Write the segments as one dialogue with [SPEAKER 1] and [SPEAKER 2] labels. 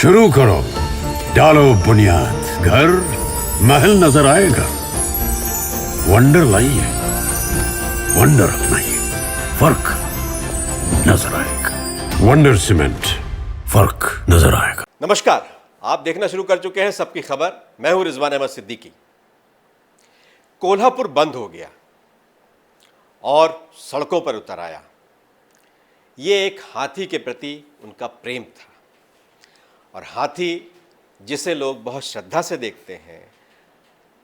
[SPEAKER 1] शुरू करो, डालो बुनियाद, घर महल नजर आएगा। वंडर लाइए, वंडर अपनाइए, फर्क नजर आएगा। वंडर सीमेंट, फर्क नजर आएगा।
[SPEAKER 2] नमस्कार, आप देखना शुरू कर चुके हैं सबकी खबर। मैं हूं रिजवान अहमद सिद्दीकी। कोल्हापुर बंद हो गया और सड़कों पर उतर आया। ये एक हाथी के प्रति उनका प्रेम था, और हाथी जिसे लोग बहुत श्रद्धा से देखते हैं,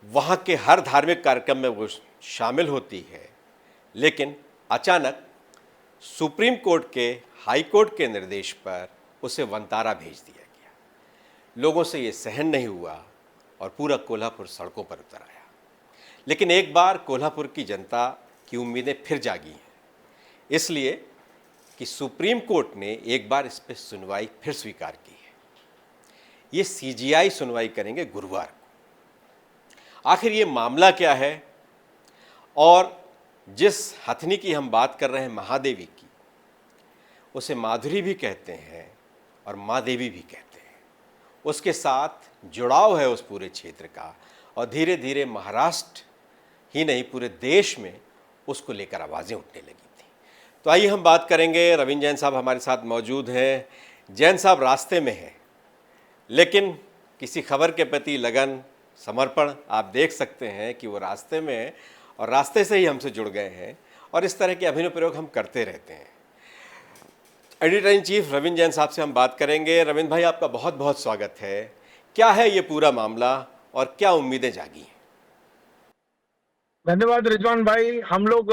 [SPEAKER 2] वहाँ के हर धार्मिक कार्यक्रम में वो शामिल होती है। लेकिन अचानक सुप्रीम कोर्ट के हाई कोर्ट के निर्देश पर उसे वनतारा भेज दिया गया। लोगों से ये सहन नहीं हुआ और पूरा कोल्हापुर सड़कों पर उतर आया। लेकिन एक बार कोल्हापुर की जनता की उम्मीदें फिर जागी हैं, इसलिए कि सुप्रीम कोर्ट ने एक बार इस पर सुनवाई फिर स्वीकार की है। ये सीजीआई सुनवाई करेंगे गुरुवार को। आखिर ये मामला क्या है? और जिस हथनी की हम बात कर रहे हैं, महादेवी की, उसे माधुरी भी कहते हैं और माँ देवी भी कहते हैं। उसके साथ जुड़ाव है उस पूरे क्षेत्र का, और धीरे धीरे महाराष्ट्र ही नहीं, पूरे देश में उसको लेकर आवाज़ें उठने लगी थी। तो आइए हम बात करेंगे। रविंद्र जैन साहब हमारे साथ मौजूद हैं। जैन साहब रास्ते में हैं, लेकिन किसी खबर के प्रति लगन, समर्पण आप देख सकते हैं कि वो रास्ते में है, और रास्ते से ही हमसे जुड़ गए हैं, और इस तरह के अभिनव प्रयोग हम करते रहते हैं। Editor in chief Ravindra Jain साहब से हम बात करेंगे। रविंद्र भाई, आपका बहुत बहुत स्वागत है। क्या है ये पूरा मामला और क्या उम्मीदें जागी हैं?
[SPEAKER 3] धन्यवाद रिजवान भाई। हम लोग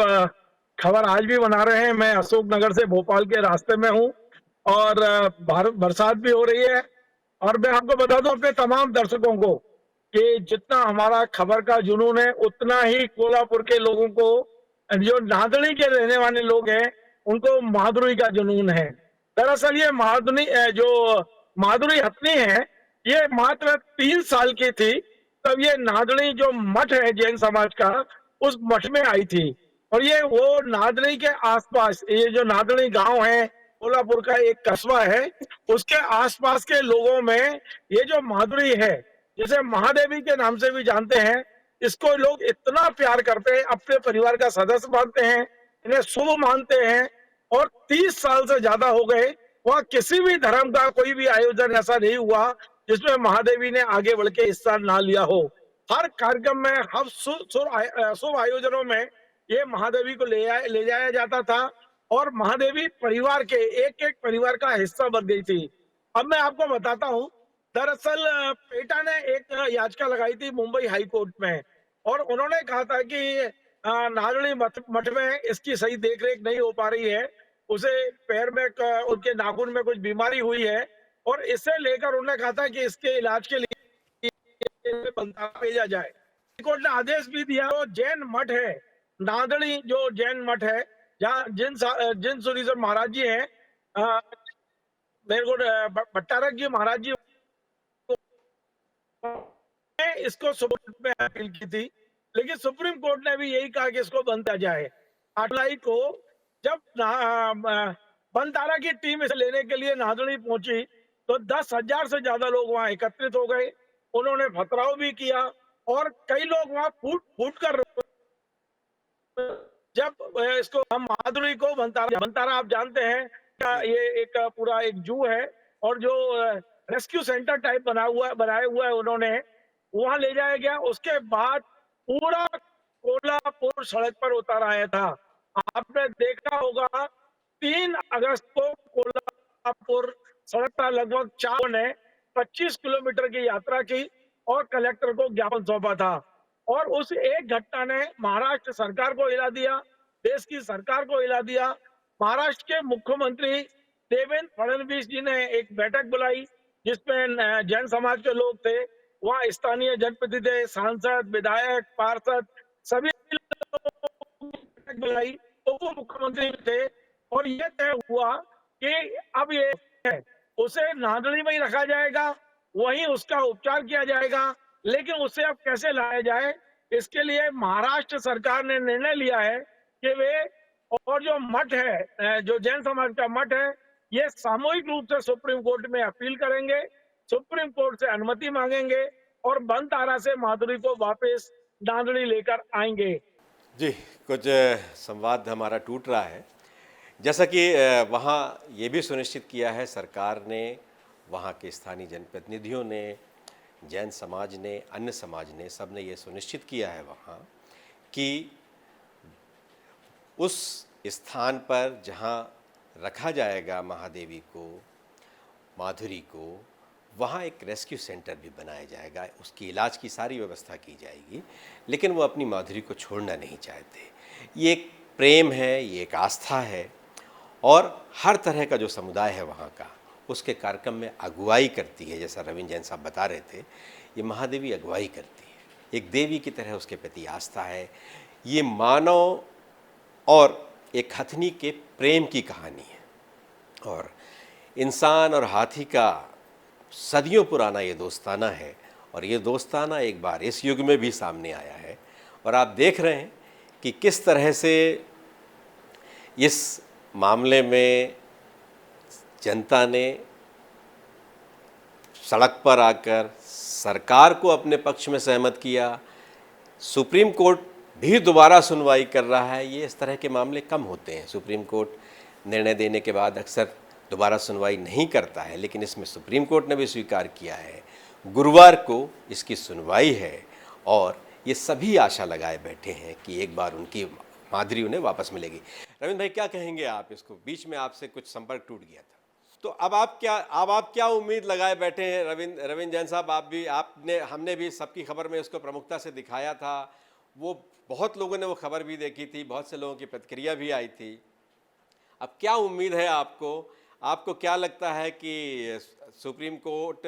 [SPEAKER 3] खबर आज भी बना रहे हैं। मैं अशोक नगर से भोपाल के रास्ते में हूं, और बरसात भी हो रही है। और मैं आपको बता दूं अपने तमाम दर्शकों को कि जितना हमारा खबर का जुनून है, उतना ही कोल्हापुर के लोगों को, जो नांदड़ी के रहने वाले लोग हैं, उनको माधुरी का जुनून है। दरअसल ये जो माधुरी हथनी है, ये मात्र 3 साल की थी तब ये नांदड़ी जो मठ है जैन समाज का, उस मठ में आई थी। और ये वो नांदड़ी के आसपास, ये जो नांदड़ी गांव है, कोल्हापुर का एक कस्बा है, उसके आसपास के लोगों में ये जो माधुरी है, जिसे महादेवी के नाम से भी जानते हैं, इसको लोग इतना प्यार करते हैं, अपने परिवार का सदस्य मानते हैं, इन्हें शुभ मानते हैं। और 30 साल से ज्यादा हो गए, वहाँ किसी भी धर्म का कोई भी आयोजन ऐसा नहीं हुआ जिसमें महादेवी ने आगे बढ़ के हिस्सा ना लिया हो। हर कार्यक्रम में, हर शुभ आयोजनों में ये महादेवी को ले जाया जाता था, और महादेवी परिवार के एक एक परिवार का हिस्सा बन गई थी। अब मैं आपको बताता हूँ, दरअसल पेटा ने एक याचिका लगाई थी मुंबई हाई कोर्ट में, और उन्होंने कहा था कि नागरी मठ में इसकी सही देखरेख नहीं हो पा रही है, उसे पैर में उनके नाखून में कुछ बीमारी हुई है, और इसे लेकर उन्होंने कहा था कि इसके इलाज के लिए बंदा भेजा जाए। कोर्ट ने आदेश भी दिया। वो जैन मठ है, नांदड़ी जो जैन मठ है, जहाँ जिन सुरीश्वर महाराज जी हैं, मेरे को भट्टारक जी महाराज जी ने इसको सुप्रीम कोर्ट में अपील की थी, लेकिन सुप्रीम कोर्ट ने भी यही कहा कि इसको बंद किया जाए। 8 जुलाई को जब बनतारा की टीम इसे लेने के लिए नांदड़ी पहुंची, तो 10,000 से ज्यादा लोग वहां एकत्रित हो गए। उन्होंने पथराव भी किया, और कई लोग वहां फूट कर, जब इसको हम माधुरी को बनतारा आप जानते हैं, ये एक पूरा एक जू है, और जो रेस्क्यू सेंटर टाइप बनाया हुआ है उन्होंने, वहां ले जाया गया। उसके बाद पूरा कोल्हापुर सड़क पर उतर आया था। आपने देखा होगा 3 अगस्त को कोल्हापुर सड़क पर लगभग 4 ने 25 किलोमीटर की यात्रा की और कलेक्टर को ज्ञापन सौंपा था। और उस एक घटना ने महाराष्ट्र सरकार को हिला दिया, देश की सरकार को हिला दिया। महाराष्ट्र के मुख्यमंत्री देवेंद्र फडणवीस जी ने एक बैठक बुलाई, जिसमें जैन समाज के लोग थे, वहाँ स्थानीय जनप्रतिनिधि, सांसद, विधायक, पार्षद, सभी बैठक बुलाई, उप मुख्यमंत्री थे। और यह तय हुआ कि अब ये है, उसे नांदड़ी में ही रखा जाएगा, वहीं उसका उपचार किया जाएगा। लेकिन उसे अब कैसे लाया जाए, इसके लिए महाराष्ट्र सरकार ने निर्णय लिया है कि वे, और जो मठ है, जो जैन समाज का मठ है, ये सामूहिक रूप से सुप्रीम कोर्ट में अपील करेंगे। सुप्रीम कोर्ट से अनुमति मांगेंगे और बनतारा से माधुरी को वापस नांदड़ी लेकर आएंगे।
[SPEAKER 2] जी, कुछ संवाद हमारा टूट रहा है। जैसा कि वहाँ ये भी सुनिश्चित किया है सरकार ने, वहाँ के स्थानीय जनप्रतिनिधियों ने, जैन समाज ने, अन्य समाज ने, सब ने ये सुनिश्चित किया है वहाँ कि उस स्थान पर जहाँ रखा जाएगा महादेवी को, माधुरी को, वहाँ एक रेस्क्यू सेंटर भी बनाया जाएगा, उसकी इलाज की सारी व्यवस्था की जाएगी, लेकिन वो अपनी माधुरी को छोड़ना नहीं चाहते। ये एक प्रेम है, ये एक आस्था है, और हर तरह का जो समुदाय है वहाँ का उसके कार्यक्रम में अगुवाई करती है। जैसा रविंद्र जैन साहब बता रहे थे, ये महादेवी अगुवाई करती है, एक देवी की तरह उसके प्रति आस्था है। ये मानव और एक हथनी के प्रेम की कहानी है, और इंसान और हाथी का सदियों पुराना ये दोस्ताना है, और ये दोस्ताना एक बार इस युग में भी सामने आया है। और आप देख रहे हैं कि किस तरह से इस मामले में जनता ने सड़क पर आकर सरकार को अपने पक्ष में सहमत किया। सुप्रीम कोर्ट भी दोबारा सुनवाई कर रहा है। ये इस तरह के मामले कम होते हैं, सुप्रीम कोर्ट निर्णय देने के बाद अक्सर दोबारा सुनवाई नहीं करता है, लेकिन इसमें सुप्रीम कोर्ट ने भी स्वीकार किया है। गुरुवार को इसकी सुनवाई है, और ये सभी आशा लगाए बैठे हैं कि एक बार उनकी माधुरी उन्हें वापस मिलेगी। रविंद्र भाई, क्या कहेंगे आप इसको? बीच में आपसे कुछ संपर्क टूट गया था, तो अब आप क्या उम्मीद लगाए बैठे हैं? रविंद्र जैन साहब, हमने भी सबकी खबर में इसको प्रमुखता से दिखाया था। वो बहुत लोगों ने वो खबर भी देखी थी, बहुत से लोगों की प्रतिक्रिया भी आई थी। अब क्या उम्मीद है आपको क्या लगता है कि सुप्रीम कोर्ट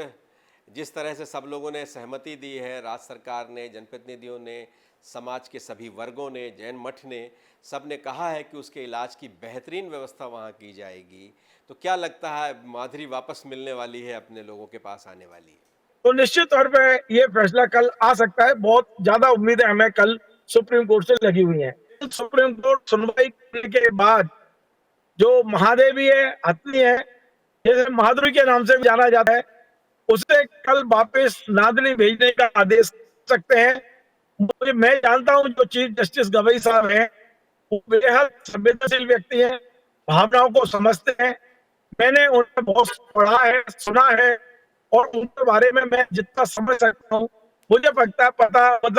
[SPEAKER 2] जिस तरह से सब लोगों ने सहमति दी है, राज्य सरकार ने, जनप्रतिनिधियों ने, समाज के सभी वर्गों ने, जैन मठ ने, सब ने कहा है कि उसके इलाज की बेहतरीन व्यवस्था वहाँ की जाएगी, तो क्या लगता है माधुरी वापस मिलने वाली है, अपने लोगों के पास आने वाली है?
[SPEAKER 3] तो निश्चित तौर पे ये फैसला कल आ सकता है। बहुत ज्यादा उम्मीदें हमें कल सुप्रीम कोर्ट से लगी हुई हैं। सुप्रीम कोर्ट सुनवाई करने के बाद जो महादेवी है, हथनी है, जैसे माधुरी के नाम से भी जाना जाता है, उसे कल वापस नांदड़ी भेजने का आदेश सकते हैं। मैं जानता हूं जो चीफ जस्टिस गवई साहब हैं, वो बेहद संवेदनशील व्यक्ति हैं, भावनाओं को समझते हैं। मैंने उन्हें बहुत पढ़ा है, सुना है, और उनके बारे में मैं जितना समझ सकता हूँ, मुझे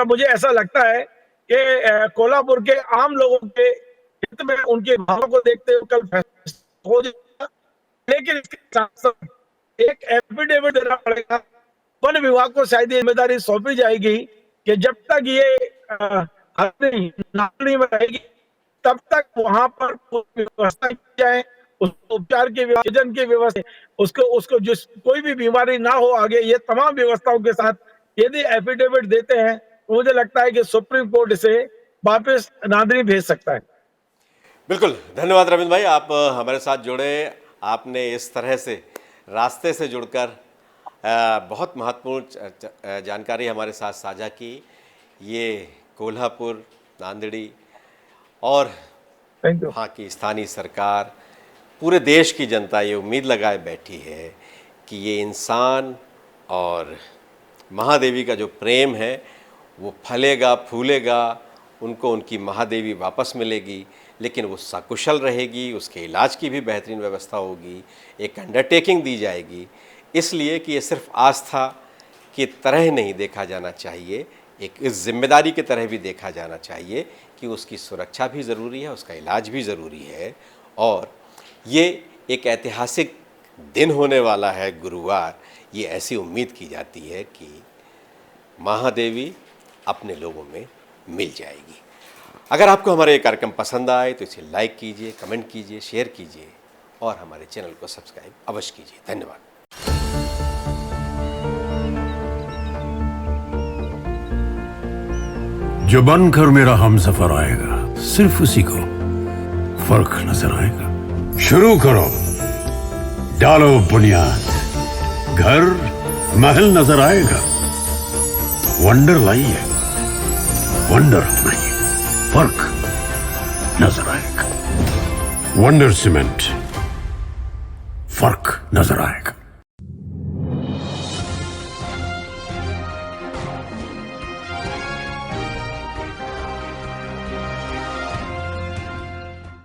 [SPEAKER 3] मुझे ऐसा लगता है कि कोल्हापुर के आम लोगों के हित में उनके भावों को देखते हुए कल फैसला हो जाएगा। लेकिन इसके साथ साथ एक एफिडेविट देना पड़ेगा। वन विभाग को शायद जिम्मेदारी सौंपी जाएगी कि जब तक ये नागरिक में रहेगी, तब तक वहां पर व्यवस्था की जाए, उपचार की व्यवस्था, की व्यवस्था, उसको जिस कोई भी बीमारी ना हो आगे, ये तमाम व्यवस्थाओं के साथ यदि एफिडेविट देते हैं, तो मुझे लगता है कि सुप्रीम कोर्ट इसे वापस नांदड़ी भेज सकता है।
[SPEAKER 2] बिल्कुल, धन्यवाद रविंद्र भाई, आप हमारे साथ जुड़े। आपने इस तरह से रास्ते से जुड़कर बहुत महत्वपूर्ण जानकारी हमारे साथ साझा की। ये कोल्हापुर, नांदड़ी और वहाँ की स्थानीय सरकार, पूरे देश की जनता ये उम्मीद लगाए बैठी है कि ये इंसान और महादेवी का जो प्रेम है वो फलेगा, फूलेगा, उनको उनकी महादेवी वापस मिलेगी, लेकिन वो सकुशल रहेगी, उसके इलाज की भी बेहतरीन व्यवस्था होगी, एक अंडरटेकिंग दी जाएगी। इसलिए कि ये सिर्फ आस्था की तरह नहीं देखा जाना चाहिए, एक इस जिम्मेदारी की तरह भी देखा जाना चाहिए कि उसकी सुरक्षा भी ज़रूरी है, उसका इलाज भी ज़रूरी है। और ये एक ऐतिहासिक दिन होने वाला है गुरुवार। ये ऐसी उम्मीद की जाती है कि महादेवी अपने लोगों में मिल जाएगी। अगर आपको हमारा ये कार्यक्रम पसंद आए तो इसे लाइक कीजिए, कमेंट कीजिए, शेयर कीजिए और हमारे चैनल को सब्सक्राइब अवश्य कीजिए। धन्यवाद।
[SPEAKER 1] जो बनकर मेरा हमसफर आएगा, सिर्फ उसी को फर्क नजर आएगा। शुरू करो, डालो बुनियाद, घर महल नजर आएगा। वंडर लाइए, वंडर अपनाइए, फर्क नजर आएगा। वंडर सीमेंट, फर्क नजर आएगा।